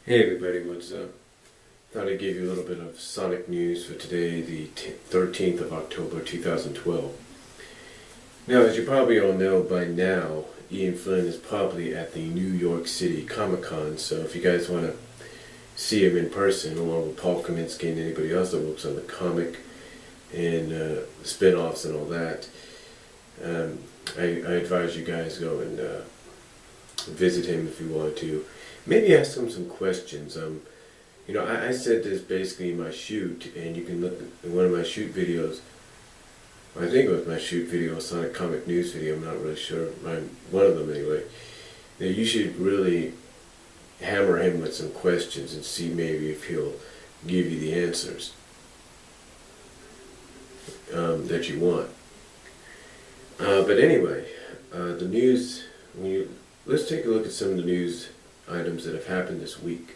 Hey everybody, what's up? Thought I'd give you a little bit of Sonic news for today, the 13th of October 2012. Now, as you probably all know by now, Ian Flynn is probably at the New York City Comic Con, so if you guys want to see him in person, along with Paul Kaminsky and anybody else that works on the comic and spin-offs and all that, I advise you guys go and visit him if you want to. Maybe ask him some questions. I said this basically in my shoot, and you can look in one of my shoot videos. I think it was my shoot video, Sonic Comic News video. I'm not really sure. One of them anyway. That you should really hammer him with some questions and see maybe if he'll give you the answers that you want. But anyway, the news. Let's take a look at some of the news items that have happened this week.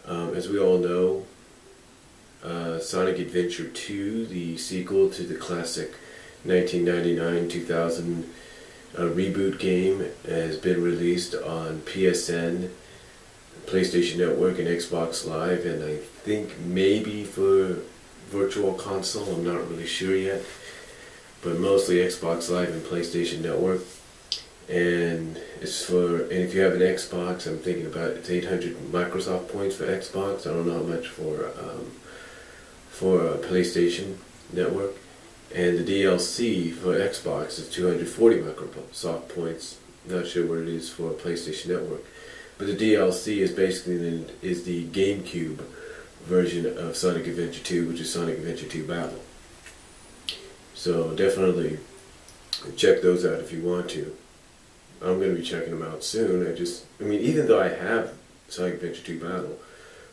As we all know, Sonic Adventure 2, the sequel to the classic 1999-2000 reboot game, has been released on PSN, PlayStation Network, and Xbox Live, and I think maybe for Virtual Console, I'm not really sure yet, but mostly Xbox Live and PlayStation Network. And if you have an Xbox, I'm thinking about it's 800 Microsoft points for Xbox. I don't know how much for PlayStation Network, and the DLC for Xbox is 240 Microsoft points. Not sure what it is for PlayStation Network, but the DLC is basically the GameCube version of Sonic Adventure 2, which is Sonic Adventure 2 Battle. So definitely check those out if you want to. I'm going to be checking them out soon. Even though I have Sonic Adventure 2 Battle,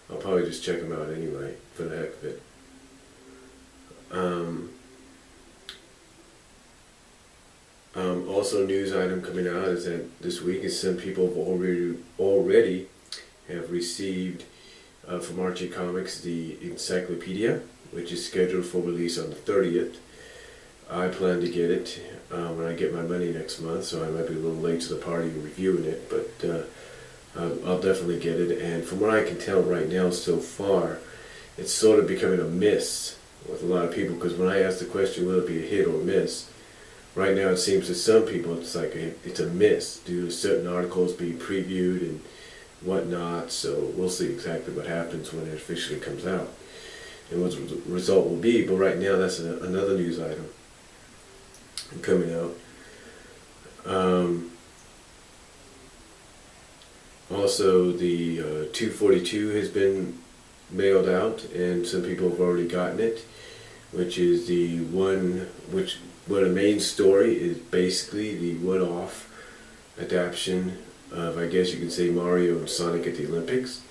I'll probably just check them out anyway, for the heck of it. Also, news item coming out is that this week is some people have already have received from Archie Comics the encyclopedia, which is scheduled for release on the 30th. I plan to get it when I get my money next month, so I might be a little late to the party reviewing it, but I'll definitely get it. And from what I can tell right now so far, it's sort of becoming a miss with a lot of people, because when I ask the question, will it be a hit or miss, right now it seems to some people it's like it's a miss due to certain articles being previewed and whatnot, so we'll see exactly what happens when it officially comes out and what the result will be. But right now that's another news item coming out. Also, the 242 has been mailed out, and some people have already gotten it, which is the where the main story is basically the one-off adaptation of, I guess you can say, Mario and Sonic at the Olympics,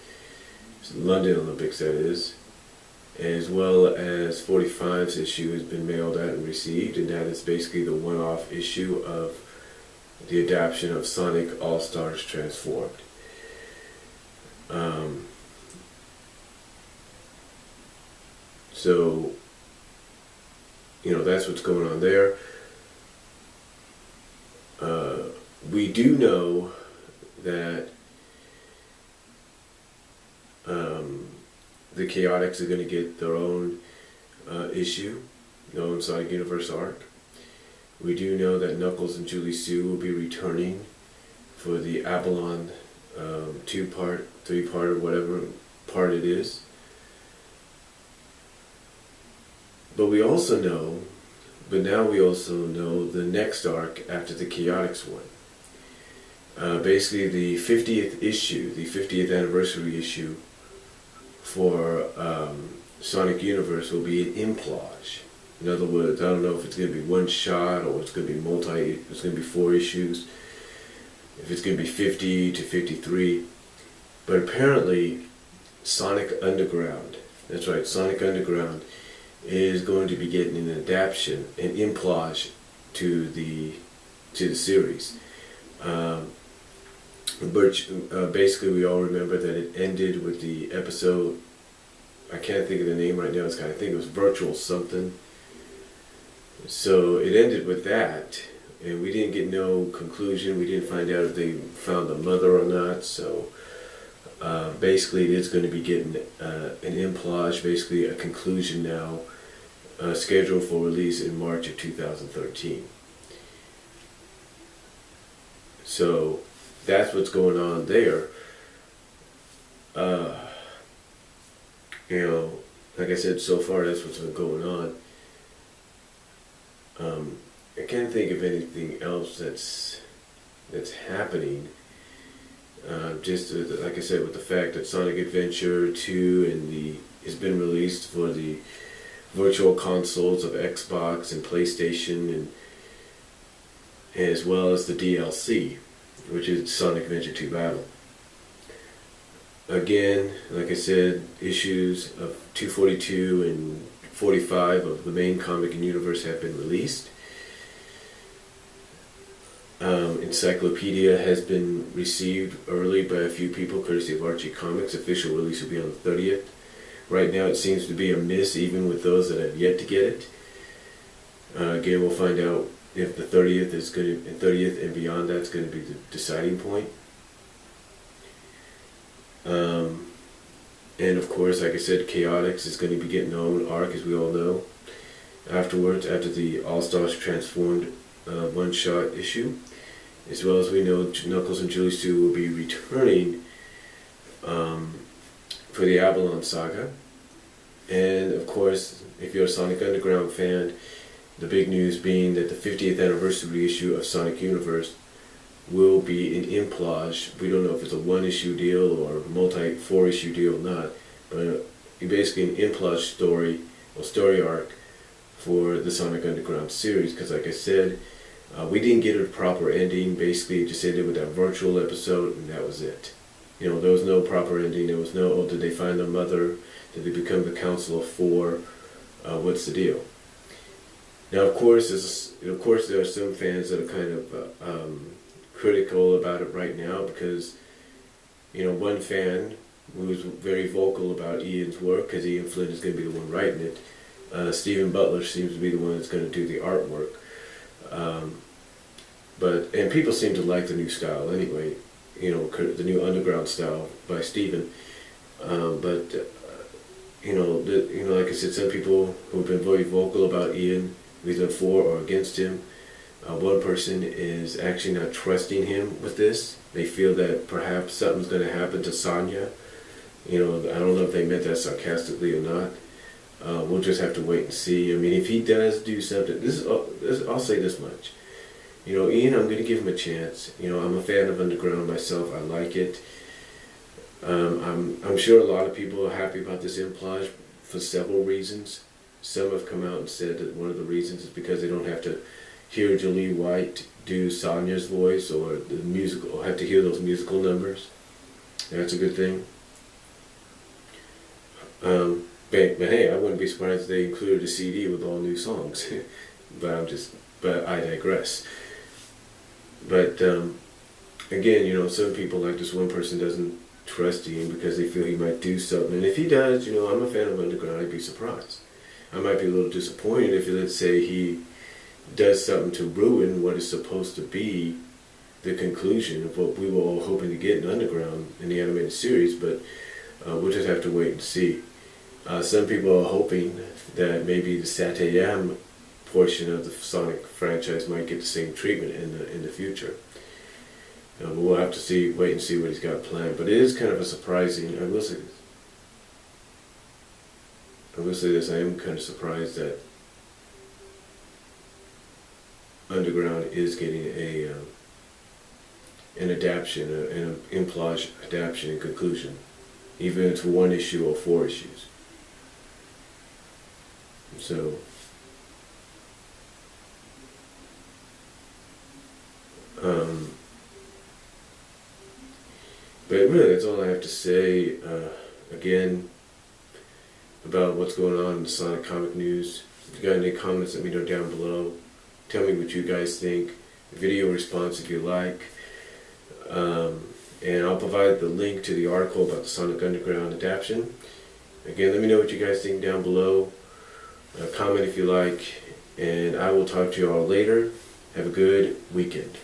London Olympics that is, as well as 45's issue has been mailed out and received, and that is basically the one-off issue of the adaptation of Sonic All-Stars Transformed. So, that's what's going on there. We do know that the Chaotix are going to get their own issue, their own Sonic Universe arc. We do know that Knuckles and Julie Sue will be returning for the Avalon 2-part, 3-part, or whatever part it is. But now we also know the next arc after the Chaotix one. Basically the 50th issue, the 50th anniversary issue for Sonic Universe will be an implage. In other words, I don't know if it's going to be one shot or it's going to be it's going to be 4 issues, if it's going to be 50 to 53. But apparently Sonic Underground, that's right, Sonic Underground is going to be getting an adaptation, an implage to the series. Basically, we all remember that it ended with the episode, I can't think of the name right now, I think it was Virtual something. So it ended with that, and we didn't get no conclusion. We didn't find out if they found the mother or not. So basically it is going to be getting an implage, basically a conclusion now, scheduled for release in March of 2013. So that's what's going on there. You know, like I said, so far that's what's been going on. I can't think of anything else that's happening. Just like I said, with the fact that Sonic Adventure 2 and has been released for the virtual consoles of Xbox and PlayStation, and as well as the DLC, which is Sonic Adventure 2 Battle. Again, like I said, issues of 242 and 45 of the main comic universe have been released. Encyclopedia has been received early by a few people, courtesy of Archie Comics. Official release will be on the 30th. Right now it seems to be a miss even with those that have yet to get it. Again, we'll find out if the 30th is going to, 30th and beyond that's going to be the deciding point. And of course, like I said, Chaotix is going to be getting their own arc, as we all know. Afterwards, after the All-Stars Transformed one-shot issue, as well as we know Knuckles and Julie Sue will be returning for the Avalon Saga. And of course, if you're a Sonic Underground fan, the big news being that the 50th anniversary issue of Sonic Universe will be an implage. We don't know if it's a one-issue deal or four-issue deal or not, but basically an implage story or story arc for the Sonic Underground series. Because like I said, we didn't get a proper ending. Basically, it just ended with that virtual episode, and that was it. You know, there was no proper ending. There was no, oh, did they find their mother? Did they become the Council of Four? What's the deal? Now, of course, there are some fans that are kind of critical about it right now because, you know, one fan who was very vocal about Ian's work, because Ian Flynn is going to be the one writing it. Stephen Butler seems to be the one that's going to do the artwork. And people seem to like the new style anyway, you know, the new underground style by Stephen. Like I said, some people who have been very vocal about Ian, either for or against him. One person is actually not trusting him with this. They feel that perhaps something's going to happen to Sonya. You know, I don't know if they meant that sarcastically or not. We'll just have to wait and see. I mean, if he does do something, I'll say this much. You know, Ian, I'm going to give him a chance. You know, I'm a fan of Underground myself. I like it. I'm sure a lot of people are happy about this implage for several reasons. Some have come out and said that one of the reasons is because they don't have to hear Jaleel White do Sonya's voice or the musical, or have to hear those musical numbers. That's a good thing. But hey, I wouldn't be surprised if they included a CD with all new songs. but I digress. But again, you know, some people, like this one person, doesn't trust Ian because they feel he might do something. And if he does, you know, I'm a fan of Underground, I'd be surprised. I might be a little disappointed if, let's say, he does something to ruin what is supposed to be the conclusion of what we were all hoping to get in Underground in the animated series, but we'll just have to wait and see. Some people are hoping that maybe the Satayam portion of the Sonic franchise might get the same treatment in the future. But we'll have to wait and see what he's got planned. But it is kind of a surprising, I will say this, I am kind of surprised that Underground is getting an adaptation, an implage adaptation and conclusion, even if it's one issue or four issues. So, but really that's all I have to say, again, about what's going on in the Sonic comic news. If you got any comments, let me know down below. Tell me what you guys think. Video response if you like. And I'll provide the link to the article about the Sonic Underground adaptation. Again, let me know what you guys think down below. Comment if you like. And I will talk to you all later. Have a good weekend.